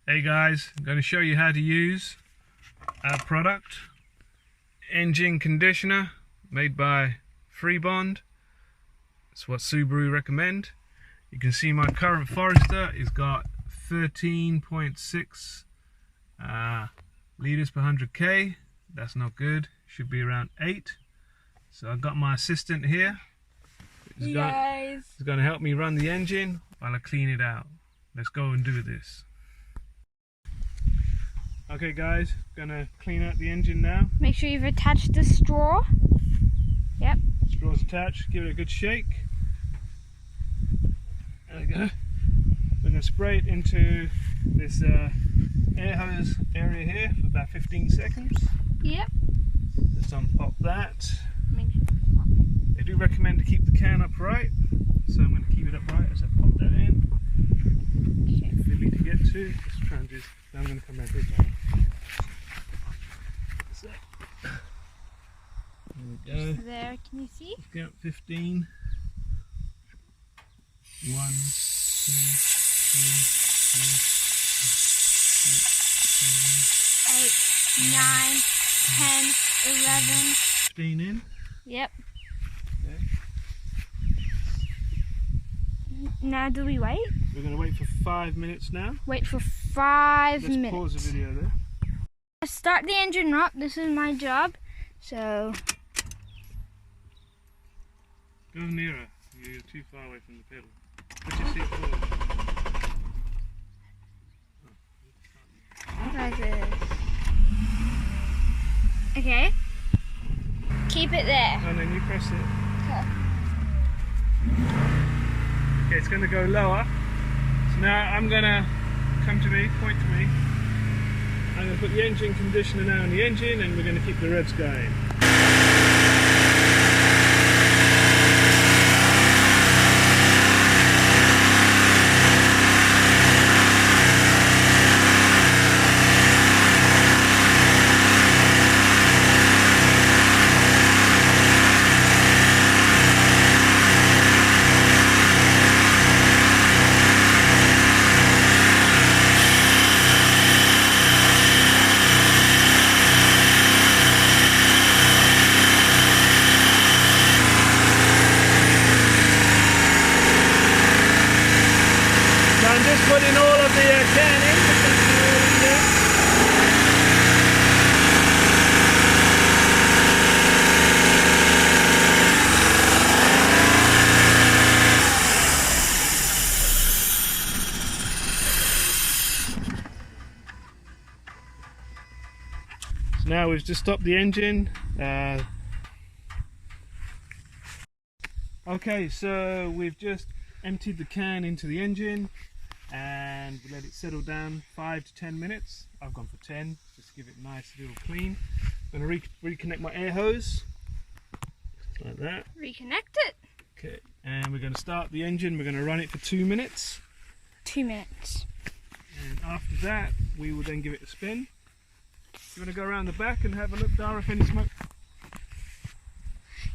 Hey guys, I'm going to show you how to use our product, engine conditioner made by Threebond. It's what Subaru recommend. You can see my current Forester has got 13.6 litres per 100k. That's not good, should be around 8. So I've got my assistant here. He's going to help me run the engine while I clean it out. Let's go and do this. Okay guys, gonna clean out the engine now. Make sure you've attached the straw. Yep. Straw's attached, give it a good shake. There we go. We're gonna spray it into this air hose area here for about 15 seconds. Yep. Just unpop that. They do recommend to keep the can upright, so I'm gonna keep it upright as I pop that in. Fiddly to get to. Just try and just. I'm going to come around this way. So, there we go. Just there, can you see? Count 15. 1, 2, 3, 4, 5, 6, 7, 8, 9, 10, 11. 15 in. Yep. Okay. Now do we wait? We're going to wait for 5 minutes now. Wait for 5 minutes. Let's pause the video there. Start the engine up. This is my job. So go nearer. You're too far away from the pedal. Put your seat forward. like this. Okay. Keep it there. And then you press it. Okay. Okay, it's going to go lower. So now I'm going to come to me, point to me. I'm going to put the engine conditioner now on the engine and we're going to keep the revs going. I'm just putting all of the can in. So now we've just stopped the engine. Okay, so we've just emptied the can into the engine and we let it settle down 5 to 10 minutes. I've gone for 10, just to give it a nice little clean. I'm going to reconnect my air hose, like that. Reconnect it. Okay, and we're going to start the engine. We're going to run it for 2 minutes. 2 minutes. And after that, we will then give it a spin. You want to go around the back and have a look, Dara, if any smoke?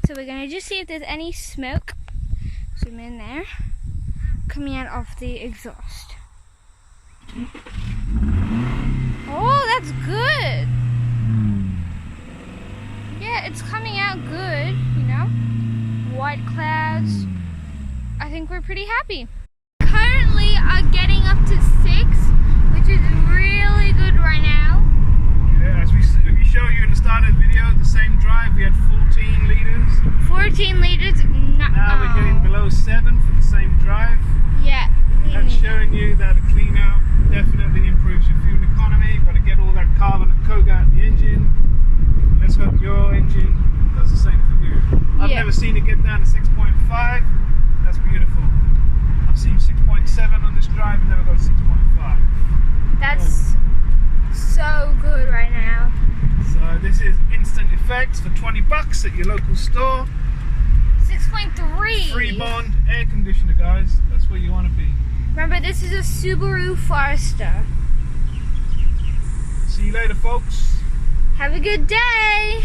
So we're going to just see if there's any smoke. Zoom in there. Coming out of the exhaust. Oh, that's good. Yeah, it's coming out good, you know. White clouds. I think we're pretty happy. Currently getting up to 6, which is really good right now. Yeah, as we showed you in the start of the video, the same drive, we had 14 litres. 14 litres. Now we're getting below 7 for the same drive. Yeah. That's showing you that a clean out definitely improves your fuel economy. You've got to get all that carbon and coke out of the engine. Let's hope your engine does the same for you. I've never seen it get down to 6.5. That's beautiful. I've seen 6.7 on this drive and never got 6.5. That's so good right now. So this is instant effects for 20 bucks at your local store. 6.3. Threebond air conditioner, guys. That's where you want to be. Remember, this is a Subaru Forester. See you later, folks. Have a good day.